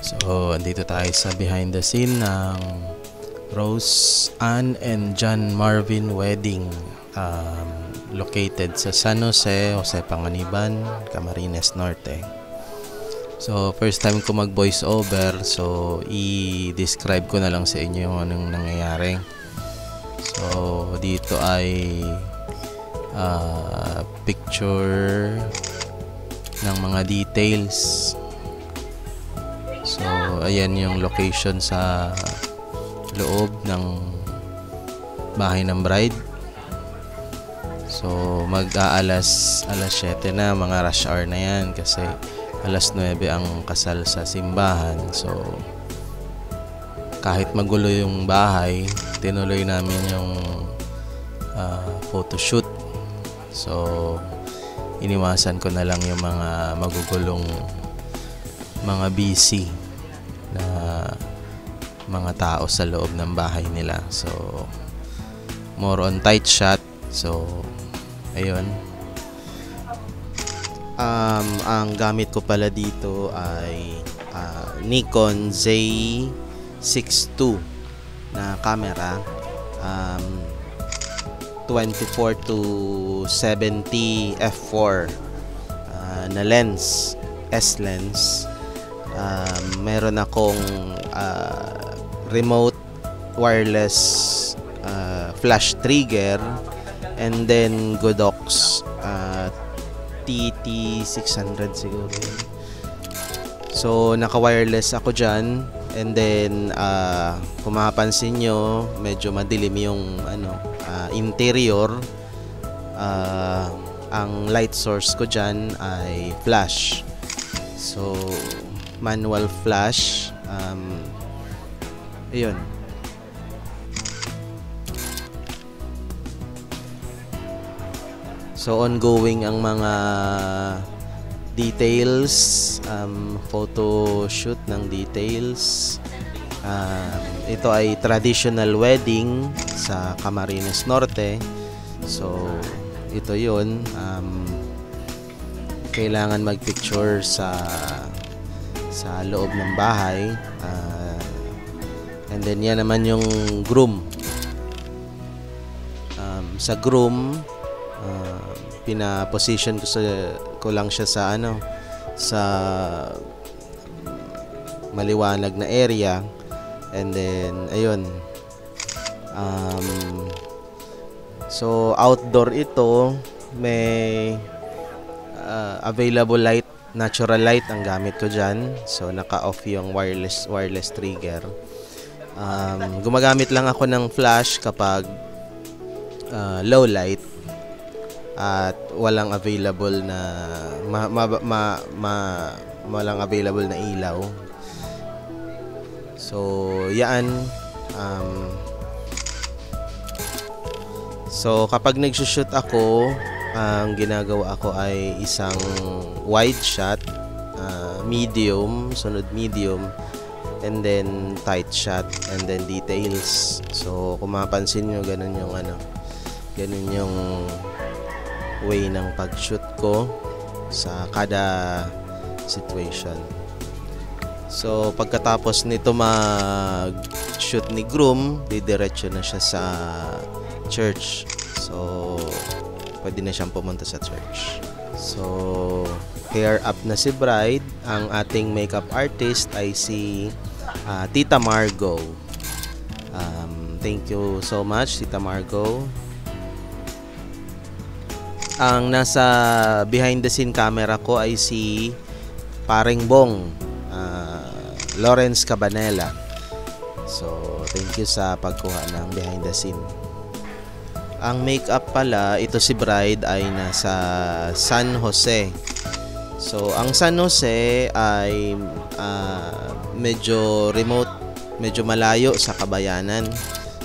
So, andito tayo sa behind the scene ng Rose Ann and John Marvin wedding. Located sa San Jose, Jose Panganiban, Camarines Norte. So, first time ko mag voice over. So, i-describe ko na lang sa inyo yung anong nangyayari. So, dito ay picture ng mga details. So, ayan yung location sa loob ng bahay ng bride. So, mag-aalas 7 na, mga rush hour na yan kasi alas 9 ang kasal sa simbahan. So, kahit magulo yung bahay, tinuloy namin yung photoshoot. So, iniwasan ko na lang yung mga magugulong mga busy na mga tao sa loob ng bahay nila. So, more on tight shot. So, ayun. Ang gamit ko pala dito ay Nikon Z6II na camera. 24 to 70 f4 na lens, S lens. Meron akong remote wireless flash trigger, and then Godox TT600 siguro. So naka-wireless ako dyan, and then kung mapapansin nyo, medyo madilim yung interior. Ang light source ko dyan ay flash. So manual flash. Ayun. So ongoing ang mga details, photo shoot ng details. Ito ay traditional wedding sa Camarines Norte. So ito yun. Kailangan magpicture sa loob ng bahay. And then yan naman yung groom. Sa groom, pina-position ko lang siya sa sa maliwanag na area. And then ayun. So outdoor ito, may available light, natural light ang gamit ko dyan. So naka-off yung wireless trigger. Gumagamit lang ako ng flash kapag low light at walang available na walang available na ilaw. So yan. So kapag nagsushoot ako, ang ginagawa ko ay isang wide shot, medium, sunod medium, and then tight shot, and then details. So kung mapansin nyo, ganun yung way ng pag-shoot ko sa kada situation. So pagkatapos nito mag-shoot ni groom, didiretso na siya sa church. So pwede na siyang pumunta sa church. So hair up na si bride. Ang ating makeup artist ay si Tita Margo. Thank you so much, Tita Margo. Ang nasa behind the scene camera ko ay si Paring Bong, Lawrence Cabanela. So thank you sa pagkuha ng behind the scene. Ang makeup pala, ito si bride ay nasa San Jose. So ang San Jose ay medyo remote, medyo malayo sa Kabayanan.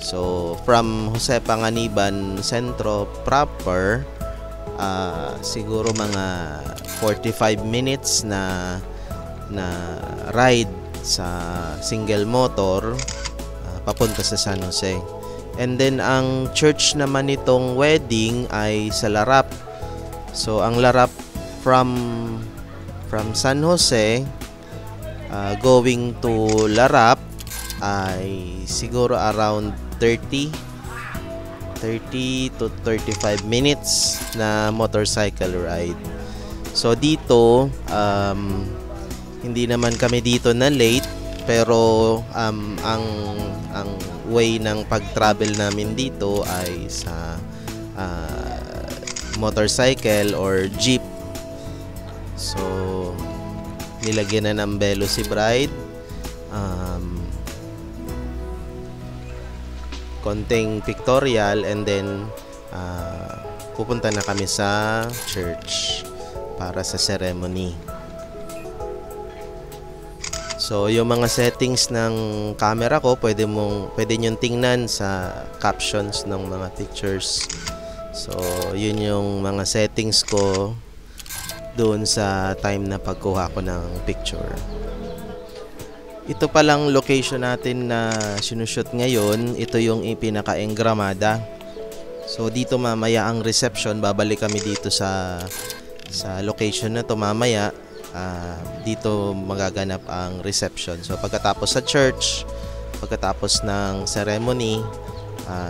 So from Jose Panganiban Centro proper, siguro mga 45 minutes na ride sa single motor papunta sa San Jose. And then ang church naman nitong wedding ay sa Larap. So ang Larap from San Jose going to Larap ay siguro around 30 to 35 minutes na motorcycle ride. So dito hindi naman kami dito na late, pero ang way ng pag-travel namin dito ay sa motorcycle or jeep. So nilagyan na ng belo si bride, konting pictorial, and then pupunta na kami sa church para sa ceremony. So yung mga settings ng camera ko, pwede nyong tingnan sa captions ng mga pictures. So yun yung mga settings ko doon sa time na pagkuha ko ng picture. Ito palang location natin na sinushoot ngayon. Ito yung pinaka-engramada. So dito mamaya ang reception. Babalik kami dito sa location na to mamaya. Dito magaganap ang reception. So pagkatapos sa church, pagkatapos ng ceremony,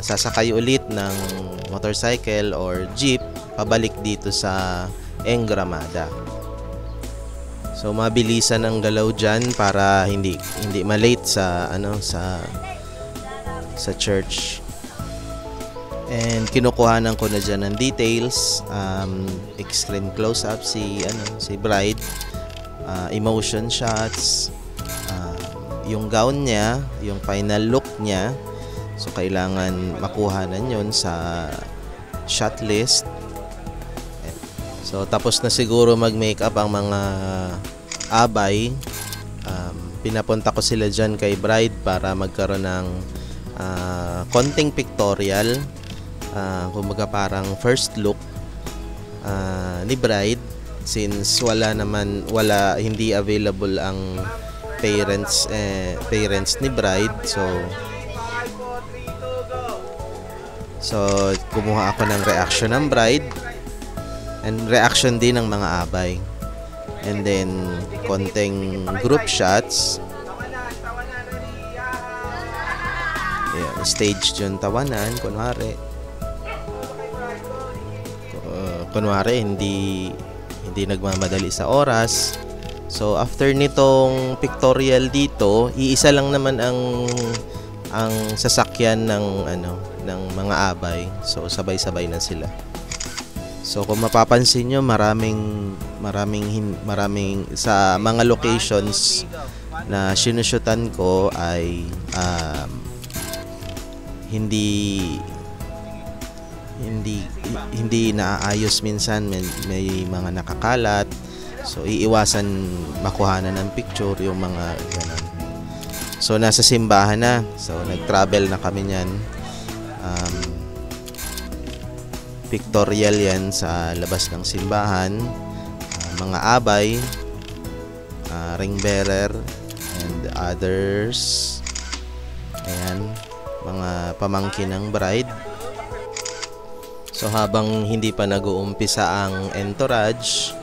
sasakay ulit ng motorcycle or jeep pabalik dito sa engramada. So mabilisan ang galaw diyan para hindi ma-late sa sa church. And kinukuhanan ko na diyan ng details, extreme close-up si bride, emotion shots, yung gown niya, yung final look niya. So kailangan makuhanan 'yon sa shot list. So tapos na siguro mag-makeup ang mga abay. Pinapunta ko sila dyan kay bride para magkaroon ng konting pictorial, kumbaga parang first look ni bride, since hindi available ang parents ni bride. So kumuha ako ng reaction ng bride and reaction din ng mga abay. And then konting group shots. Yeah, stage yun, tawanan, kunwari hindi nagmamadali sa oras. So after nitong pictorial dito, iisa lang naman ang sasakyan ng mga abay. So sabay-sabay na sila. So kung mapapansin nyo, maraming sa mga locations na sinushutan ko ay hindi naaayos minsan, may mga nakakalat. So iiwasan makuhanan ng picture yung mga ganun. So nasa simbahan na. So nag-travel na kami niyan. Pictorial yan sa labas ng simbahan, mga abay, ring bearer and others. Ayan, mga pamangkin ng bride. So habang hindi pa nag-uumpisa ang entourage,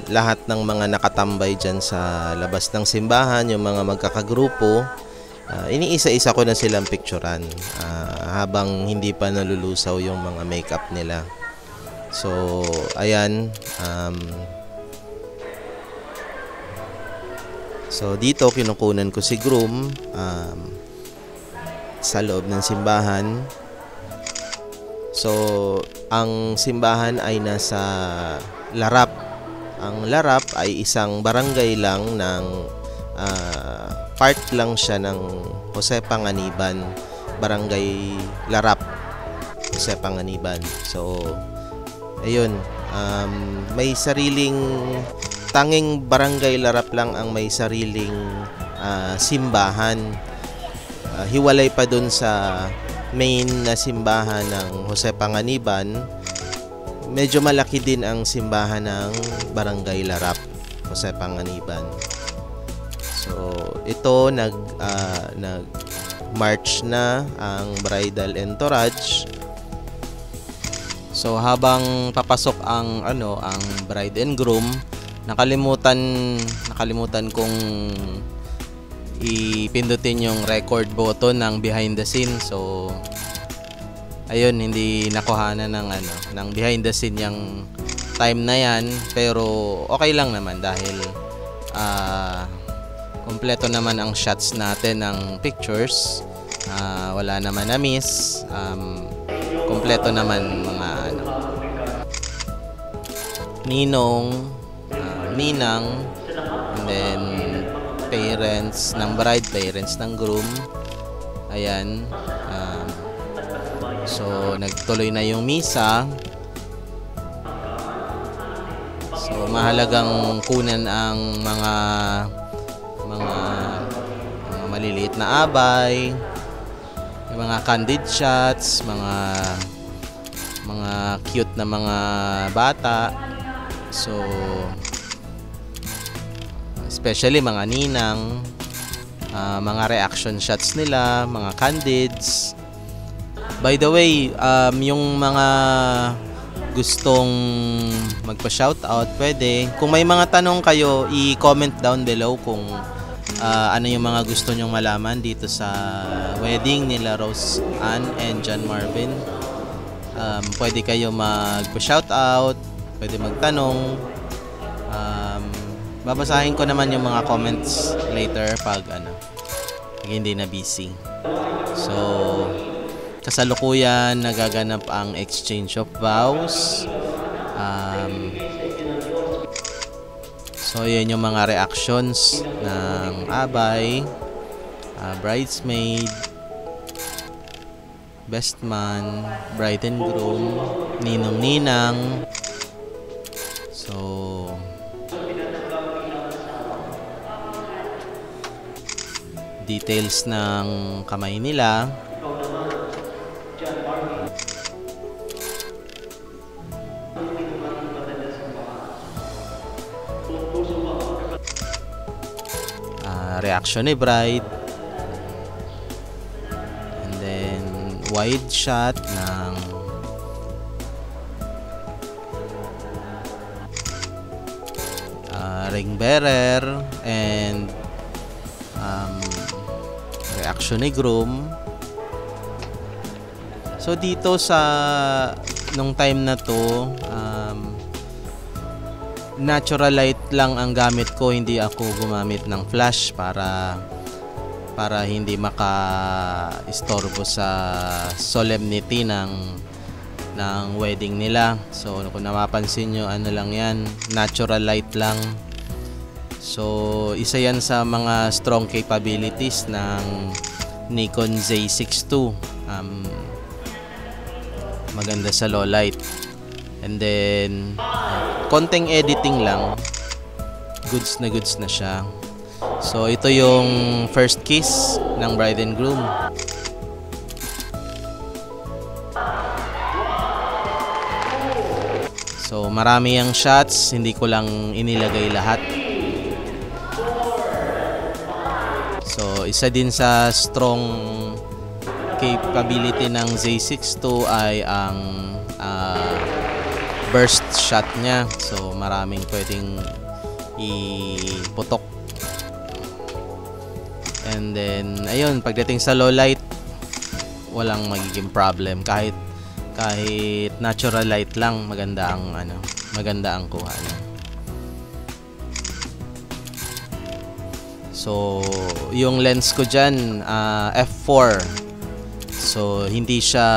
lahat ng mga nakatambay dyan sa labas ng simbahan, yung mga magkakagrupo, iniisa-isa ko na silang picturean habang hindi pa nalulusaw yung mga makeup nila. So ayan, so dito kinukunan ko si groom sa loob ng simbahan. So ang simbahan ay nasa Larap. Ang Larap ay isang barangay lang ng part lang siya ng Jose Panganiban, Barangay Larap, Jose Panganiban. So ayun, may tanging Barangay Larap lang ang may sariling simbahan. Hiwalay pa dun sa main na simbahan ng Jose Panganiban. Medyo malaki din ang simbahan ng Barangay Larap, Jose Panganiban. So ito nag-march na ang bridal entourage. So habang papasok ang bride and groom, nakalimutan kong ipindutin yung record button ng behind the scene. So ayun, hindi nakuhanan ng behind the scene yung time na yan, pero okay lang naman dahil kompleto naman ang shots natin ng pictures. Wala naman na miss. Kompleto naman mga ninong, ninang, and then parents ng bride, parents ng groom. Ayan. So nagtuloy na yung misa. So mahalagang kunan ang mga maliliit na abay, yung mga candid shots, mga cute na mga bata. So especially mga ninang, mga reaction shots nila, mga candids. By the way, yung mga gustong magpa-shoutout, pwede. Kung may mga tanong kayo, i-comment down below kung ano yung mga gusto nyong malaman dito sa wedding nila Rose Ann and John Marvin. Pwede kayo magpa-shoutout, pwede magtanong. Babasahin ko naman yung mga comments later pag hindi na busy. So kasalukuyan nagaganap ang exchange of vows. So yun yung mga reactions ng abay, bridesmaid, best man, bride and groom, ninong-ninang. So details ng kamay nila. Reaction ni bride, and then wide shot ng ring bearer, and reaction ni groom. So dito sa nung time na to, natural light lang ang gamit ko, hindi ako gumamit ng flash para hindi maka-istorbo sa solemnity ng wedding nila. So kung napapansin nyo, lang yan, natural light lang. So isa yan sa mga strong capabilities ng Nikon Z6 II. Maganda sa low light. And then konting editing lang, goods na siya. So ito yung first kiss ng bride and groom. So marami ang shots, hindi ko lang inilagay lahat. So isa din sa strong capability ng Z6 II ay ang burst shot niya. So maraming pwedeng iputok. And then ayun, pagdating sa low light, walang magiging problem. Kahit natural light lang, maganda ang kuha niya. So yung lens ko diyan, f4. So hindi siya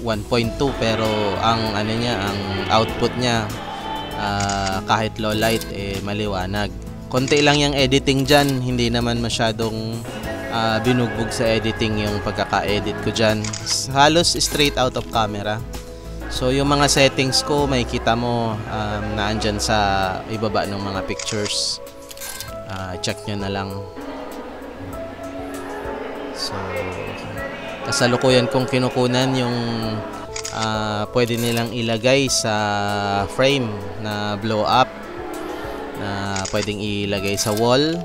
f1.2, pero ang ang output niya kahit low light maliwanag. Konti lang yung editing diyan, hindi naman masyadong binugbog sa editing yung pagkaka-edit ko diyan. Halos straight out of camera. So yung mga settings ko, makikita mo naandyan sa ibaba ng mga pictures. Check nyo na lang. So kasalukuyan kong kinukunan yung pwede nilang ilagay sa frame na blow up, na pwedeng ilagay sa wall.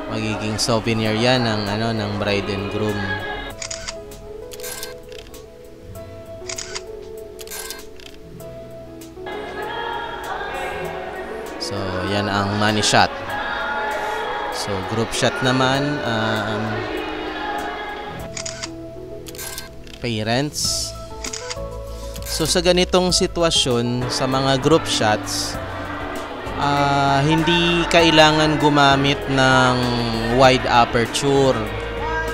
Magiging souvenir yan ng bride and groom. So, yan ang money shot. So, group shot naman, parents. So, sa ganitong sitwasyon, sa mga group shots, hindi kailangan gumamit ng wide aperture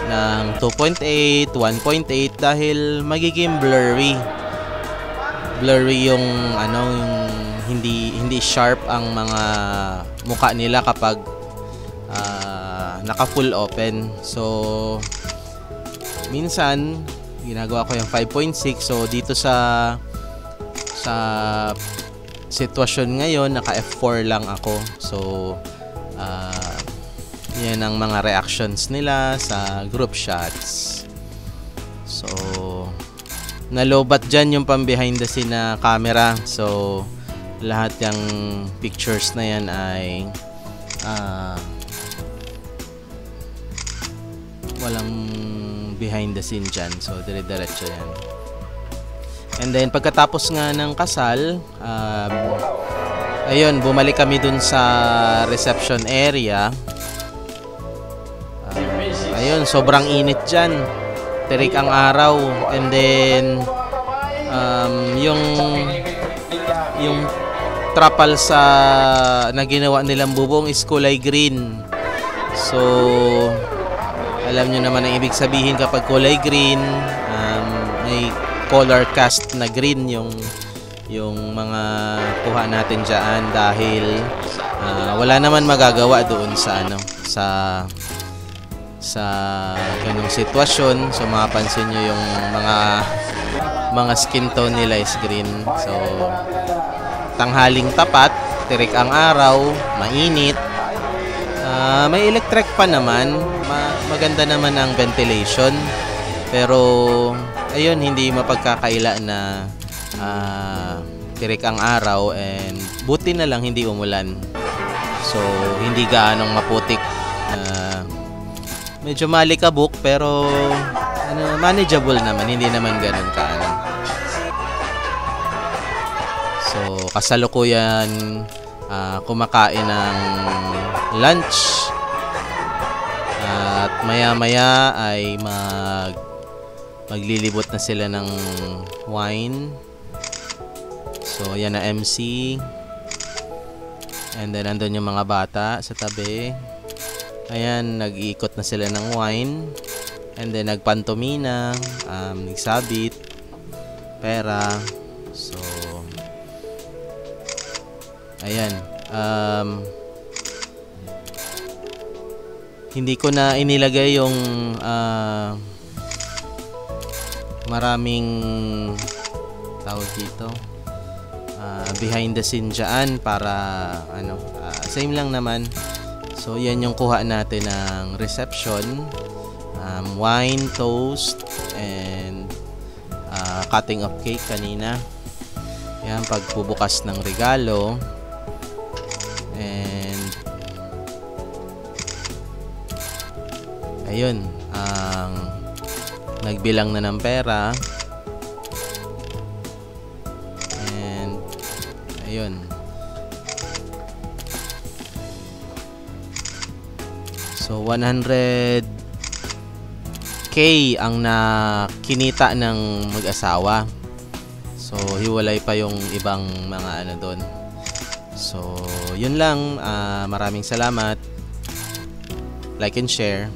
ng 2.8, 1.8 dahil magiging blurry. Blurry yung yung hindi sharp ang mga mukha nila kapag naka full open. So minsan ginagawa ko yung 5.6. So dito sa sitwasyon ngayon naka F4 lang ako. So yan ang mga reactions nila sa group shots. So nalobat dyan yung pang behind the scene na camera. So lahat yung pictures na yan ay walang behind the scene dyan. So dire-diretso yan. And then pagkatapos nga ng kasal, ayun, bumalik kami dun sa reception area. Ayun, sobrang init dyan. Tirik ang araw. And then yung trapal sa na ginawa nilang bubong is kulay green. So alam nyo naman ang ibig sabihin kapag kulay green, may color cast na green yung mga kuha natin dyan dahil wala naman magagawa doon sa ganung sitwasyon. So mapapansin nyo yung mga skin tone nila is green. So tanghaling tapat, tirik ang araw, mainit, may electric pa naman, maganda naman ang ventilation, pero ayun, hindi mapagkakaila na tirik ang araw, and buti na lang hindi umulan. So hindi gaanong maputik. Medyo malikabok pero manageable naman, hindi naman ganun kaano. So kasalukuyan kumakain ng lunch at maya-maya ay maglilibot na sila ng wine. So yan na MC, and then andun yung mga bata sa tabi. Ayan, nag-iikot na sila ng wine. And then nagpantomina, nagsabit, pera. So ayan, hindi ko na inilagay yung maraming tawag dito behind the scene dyan para same lang naman. So yan yung kuha natin ng reception, wine, toast, and cutting of cake kanina. Yan, pagbubukas ng regalo. And ayun, nagbilang na ng pera. And ayun, so 100K ang nakinita ng mag-asawa. So hiwalay pa yung ibang mga doon. So yun lang, maraming salamat. Like and share.